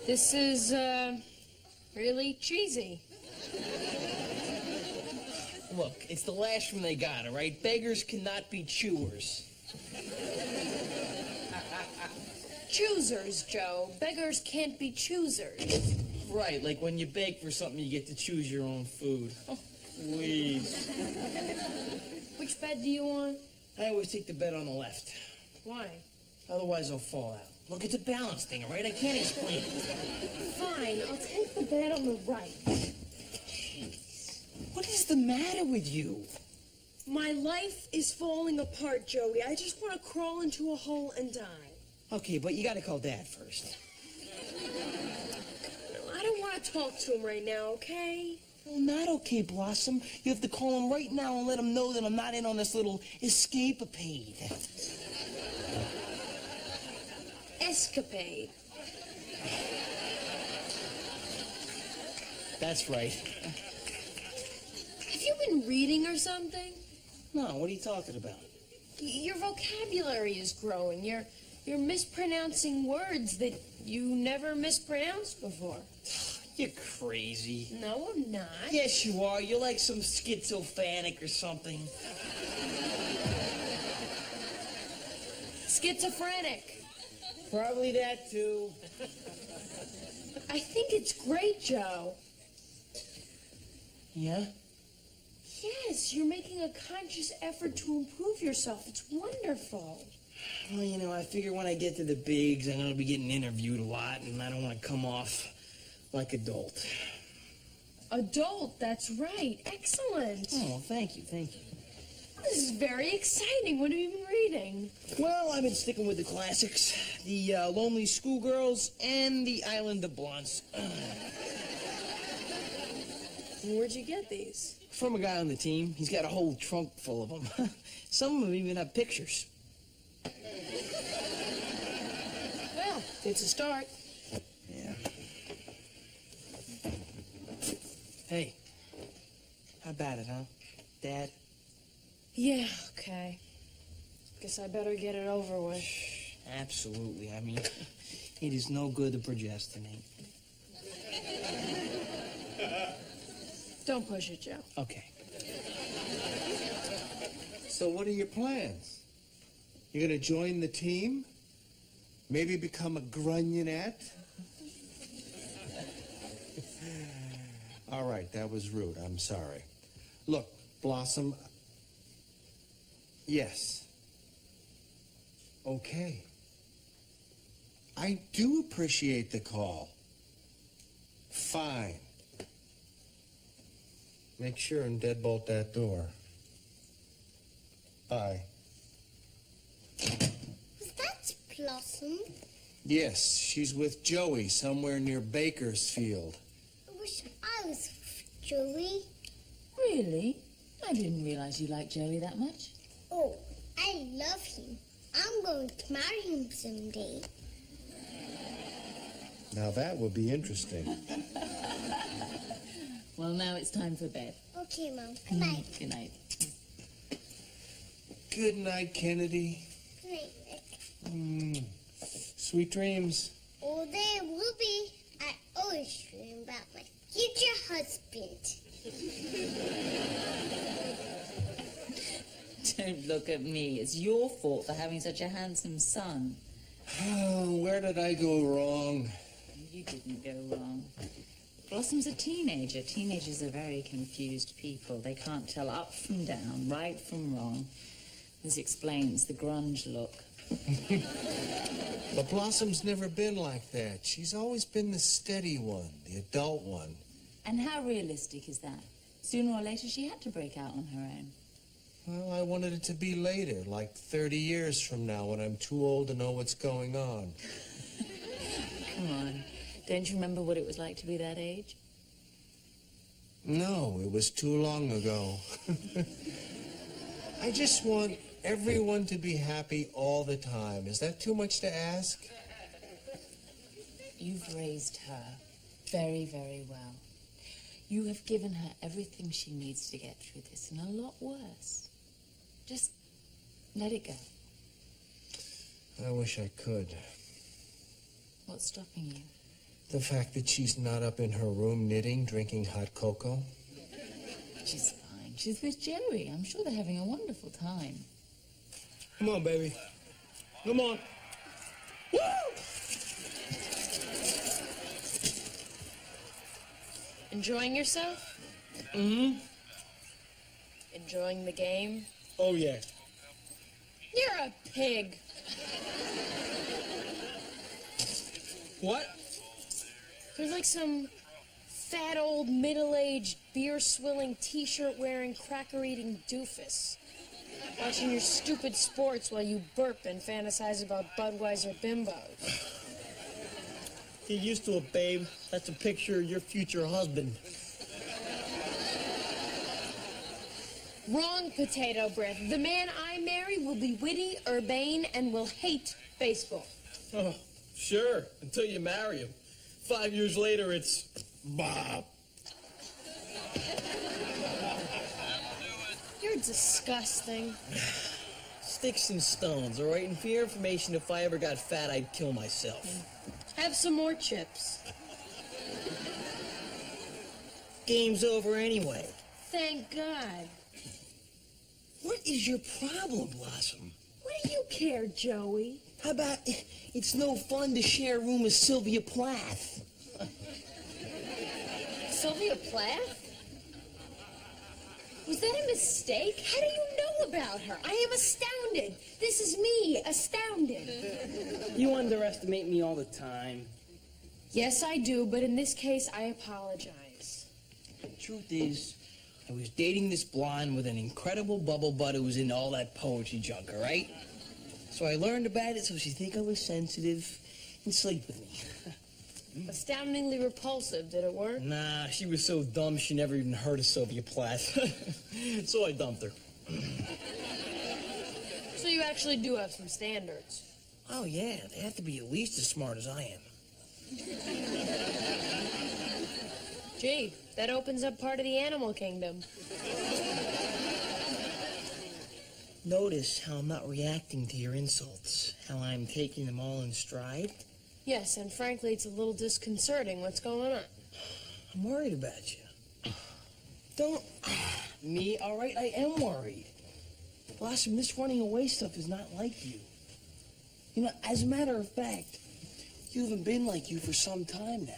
This is, really cheesy. Look, it's the last one they got, all right? Beggars cannot be chewers. Choosers, Joe. Beggars can't be choosers. Right, like when you beg for something, you get to choose your own food. Oh, please. Which bed do you want? I always take the bed on the left. Why? Otherwise, I'll fall out. Look, it's a balance thing, all right? I can't explain it. Fine, I'll take the bed on the right. Jeez. What is the matter with you? My life is falling apart, Joey. I just want to crawl into a hole and die. Okay, but you gotta call Dad first. I don't want to talk to him right now, okay? Well, not okay, Blossom. You have to call him right now and let him know that I'm not in on this little escapade. Escapade. That's right. Have you been reading or something? No, what are you talking about? Your vocabulary is growing. You're mispronouncing words that you never mispronounced before. You're crazy. No, I'm not. Yes, you are. You're like some schizophrenic or something. Schizophrenic. Probably that, too. I think it's great, Joe. Yeah? Yes, you're making a conscious effort to improve yourself. It's wonderful. Well, you know, I figure when I get to the bigs, I'm going to be getting interviewed a lot, and I don't want to come off like adult. Adult, that's right. Excellent. Oh, thank you, thank you. This is very exciting. What have you been reading? Well, I've been sticking with the classics. The Lonely Schoolgirls and The Island of Blondes. Where'd you get these? From a guy on the team. He's got a whole trunk full of them. Some of them even have pictures. Well, it's a start. Yeah. Hey, how about it, huh, Dad? Yeah, okay. Guess I better get it over with. Absolutely. I mean, it is no good to procrastinate. Don't push it, Joe. Okay. So what are your plans? You're gonna join the team? Maybe become a grunionette? All right, that was rude. I'm sorry. Look, Blossom. Yes. Okay. I do appreciate the call. Fine. Make sure and deadbolt that door. Bye. Was that Blossom? Yes, she's with Joey somewhere near Bakersfield. I wish I was with Joey. Really? I didn't realize you liked Joey that much. Oh, I love him. I'm going to marry him someday. Now that would be interesting. Well, now it's time for bed. Okay, Mom. Bye-bye. Good night. Good night, Kennedy. Good night, Nick. Sweet dreams. Oh, there will be. I always dream about my future husband. Don't look at me. It's your fault for having such a handsome son. Oh, where did I go wrong? You didn't go wrong. Blossom's a teenager. Teenagers are very confused people. They can't tell up from down, right from wrong. This explains the grunge look. But Blossom's never been like that. She's always been the steady one, the adult one. And how realistic is that? Sooner or later, she had to break out on her own. Well, I wanted it to be later, like 30 years from now, when I'm too old to know what's going on. Come on. Don't you remember what it was like to be that age? No, it was too long ago. I just want everyone to be happy all the time. Is that too much to ask? You've raised her very, very well. You have given her everything she needs to get through this, and a lot worse. Just let it go. I wish I could. What's stopping you? The fact that she's not up in her room knitting, drinking hot cocoa? She's fine. She's with Joey. I'm sure they're having a wonderful time. Come on, baby. Come on. Woo! Enjoying yourself? Mm-hmm. Enjoying the game? Oh, yeah. You're a pig. What? You're like some fat old middle-aged beer-swilling t-shirt-wearing cracker-eating doofus. Watching your stupid sports while you burp and fantasize about Budweiser bimbos. Get used to it, babe. That's a picture of your future husband. Wrong, potato breath. The man I marry will be witty, urbane, and will hate baseball. Oh, sure, until you marry him. 5 years later, it's Bob. You're disgusting. Sticks and stones, all right? And for your information, if I ever got fat, I'd kill myself. Have some more chips. Game's over anyway. Thank God. What is your problem, Blossom? What do you care, Joey? How about it's no fun to share a room with Sylvia Plath? Sylvia Plath? Was that a mistake? How do you know about her? I am astounded. This is me, astounded. You underestimate me all the time. Yes, I do, but in this case, I apologize. The truth is, I was dating this blonde with an incredible bubble butt who was into all that poetry junk, all right? So I learned about it so she'd think I was sensitive and sleep with me. Astoundingly repulsive. Did it work? Nah, she was so dumb she never even heard of Sylvia Plath. So I dumped her. So you actually do have some standards. Oh, yeah, they have to be at least as smart as I am. Gee, that opens up part of the animal kingdom. Notice how I'm not reacting to your insults, how I'm taking them all in stride. Yes, and frankly, it's a little disconcerting. What's going on? I'm worried about you. Don't... Me? All right, I am worried. Blossom, this running away stuff is not like you. You know, as a matter of fact, you haven't been like you for some time now.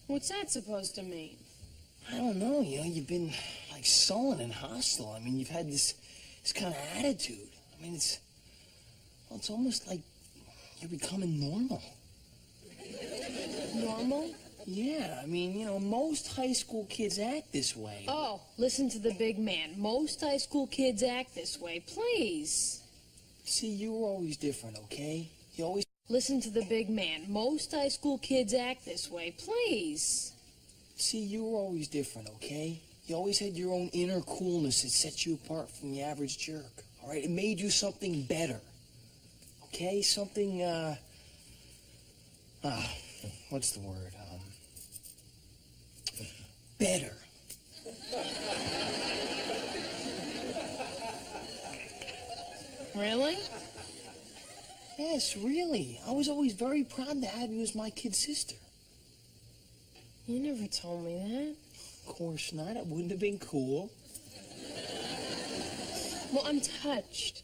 What's that supposed to mean? I don't know, you know, you've been, like, sullen and hostile. I mean, you've had this kind of attitude. I mean, it's almost like you're becoming normal. Normal? Yeah, I mean, you know, most high school kids act this way. Oh, listen to the big man. Most high school kids act this way. Please. See, you were always different, okay? You always... Listen to the big man. Most high school kids act this way. Please. See, you were always different, okay? You always had your own inner coolness that set you apart from the average jerk, all right? It made you something better, okay? Something, what's the word? Better. Really? Yes, really. I was always very proud to have you as my kid sister. You never told me that. Of course not. It wouldn't have been cool. Well, I'm touched.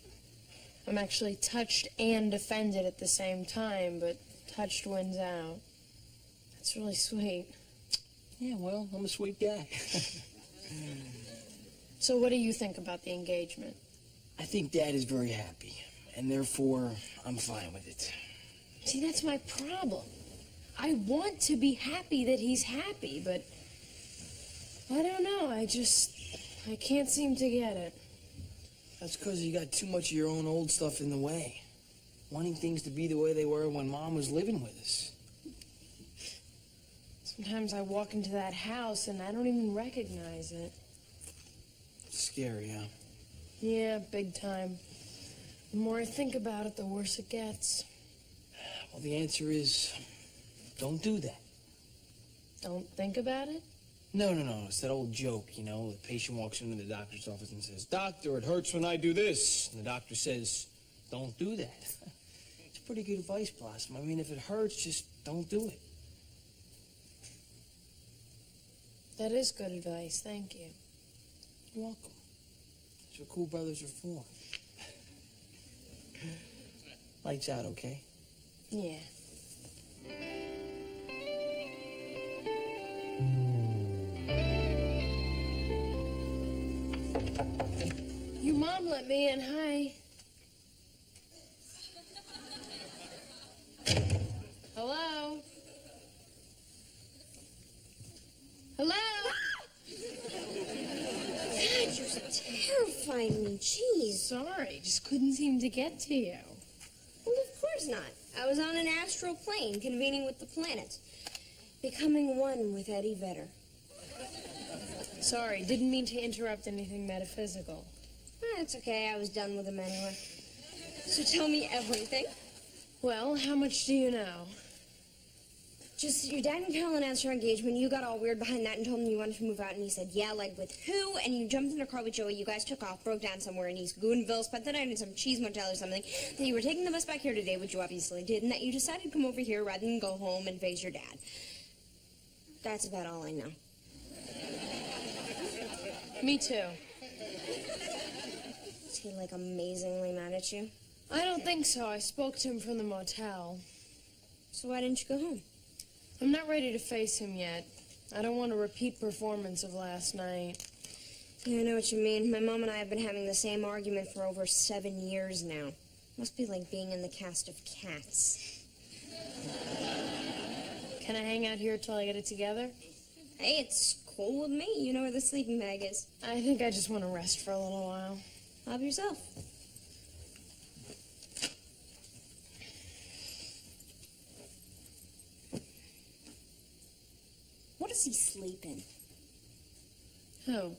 I'm actually touched and offended at the same time, but touched wins out. That's really sweet. Yeah, well, I'm a sweet guy. So what do you think about the engagement? I think Dad is very happy, and therefore, I'm fine with it. See, that's my problem. I want to be happy that he's happy, but I don't know. I can't seem to get it. That's because you got too much of your own old stuff in the way. Wanting things to be the way they were when Mom was living with us. Sometimes I walk into that house and I don't even recognize it. It's scary, huh? Yeah, big time. The more I think about it, the worse it gets. Well, the answer is, don't do that. Don't think about it? No. It's that old joke, you know. The patient walks into the doctor's office and says, "Doctor, it hurts when I do this." And the doctor says, "Don't do that." It's pretty good advice, Blossom. I mean, if it hurts, just don't do it. That is good advice, thank you. You're welcome. That's what cool brothers are for. Lights out, okay? Yeah. Your mom let me in. Hi. Hello? Hello? God, you're terrifying me. Jeez. Sorry, just couldn't seem to get to you. Well, of course not. I was on an astral plane, convening with the planets. Becoming one with Eddie Vedder. Sorry, didn't mean to interrupt anything metaphysical. It's okay. I was done with him anyway. So tell me everything. Well, how much do you know? Just your dad and Carol announced your engagement. You got all weird behind that and told him you wanted to move out. And he said, yeah, like with who? And you jumped in a car with Joey. You guys took off, broke down somewhere in East Goonville, spent the night in some cheese motel or something. That you were taking the bus back here today, which you obviously did, and that you decided to come over here rather than go home and face your dad. That's about all I know. Me too. Is he, like, amazingly mad at you? I don't think so. I spoke to him from the motel. So why didn't you go home? I'm not ready to face him yet. I don't want a repeat performance of last night. Yeah, I know what you mean. My mom and I have been having the same argument for over 7 years now. Must be like being in the cast of Cats. Can I hang out here till I get it together? Hey, it's cool with me. You know where the sleeping bag is. I think I just want to rest for a little while. Help yourself. What does he sleep in? Who?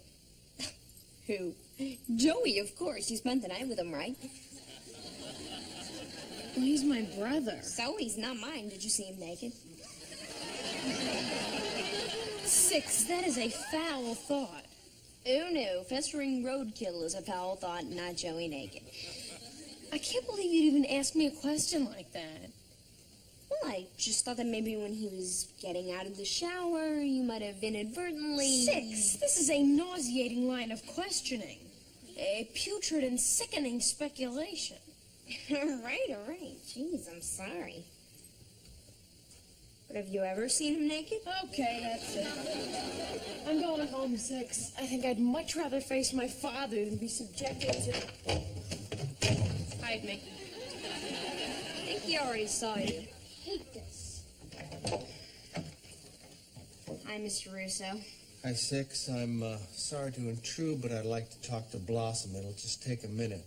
Who? Joey, of course. You spent the night with him, right? Well, he's my brother. So he's not mine. Did you see him naked? 6, that is a foul thought. Oh no, festering roadkill is a foul thought, not Joey naked. I can't believe you'd even ask me a question like that. Well, I just thought that maybe when he was getting out of the shower, you might have inadvertently... 6, this is a nauseating line of questioning. A putrid and sickening speculation. all right. Jeez, I'm sorry. But have you ever seen him naked? Okay, that's it. I'm going home, 6. I think I'd much rather face my father than be subjected to... Hide me. I think he already saw you. I hate this. Hi, Mr. Russo. Hi, Six. I'm sorry to intrude, but I'd like to talk to Blossom. It'll just take a minute.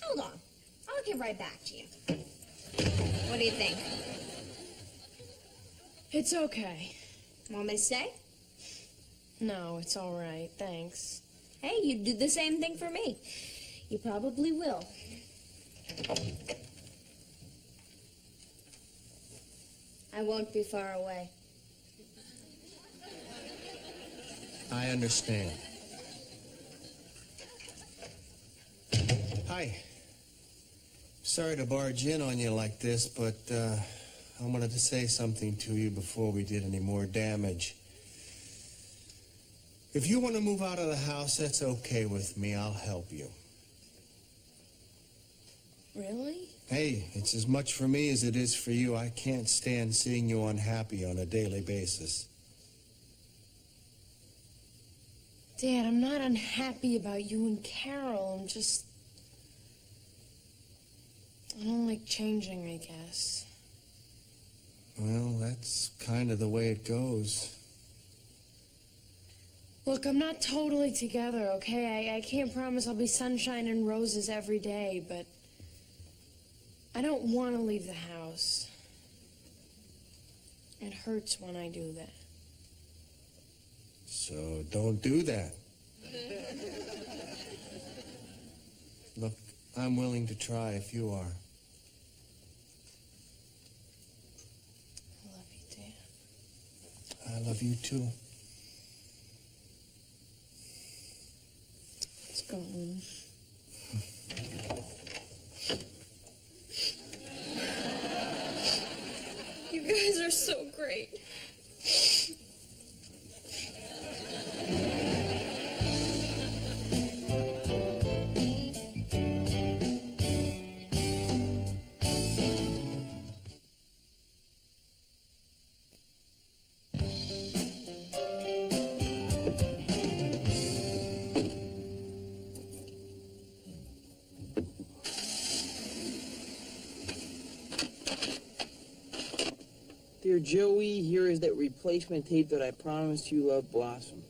Hold on. I'll get right back to you. What do you think? It's okay. Want me to stay? No, it's all right. Thanks. Hey, you did the same thing for me. You probably will. I won't be far away. I understand. Hi. Sorry to barge in on you like this, but I wanted to say something to you before we did any more damage. If you want to move out of the house, that's okay with me. I'll help you. Really? Hey, it's as much for me as it is for you. I can't stand seeing you unhappy on a daily basis. Dad, I'm not unhappy about you and Carol. I'm just... I don't like changing, I guess. Well, that's kind of the way it goes. Look, I'm not totally together, okay? I can't promise I'll be sunshine and roses every day, but I don't want to leave the house. It hurts when I do that. So don't do that. Look, I'm willing to try if you are. I love you, Dad. I love you too. Let's go home. You guys are so great. Dear Joey, here is that replacement tape that I promised you, Love Blossom.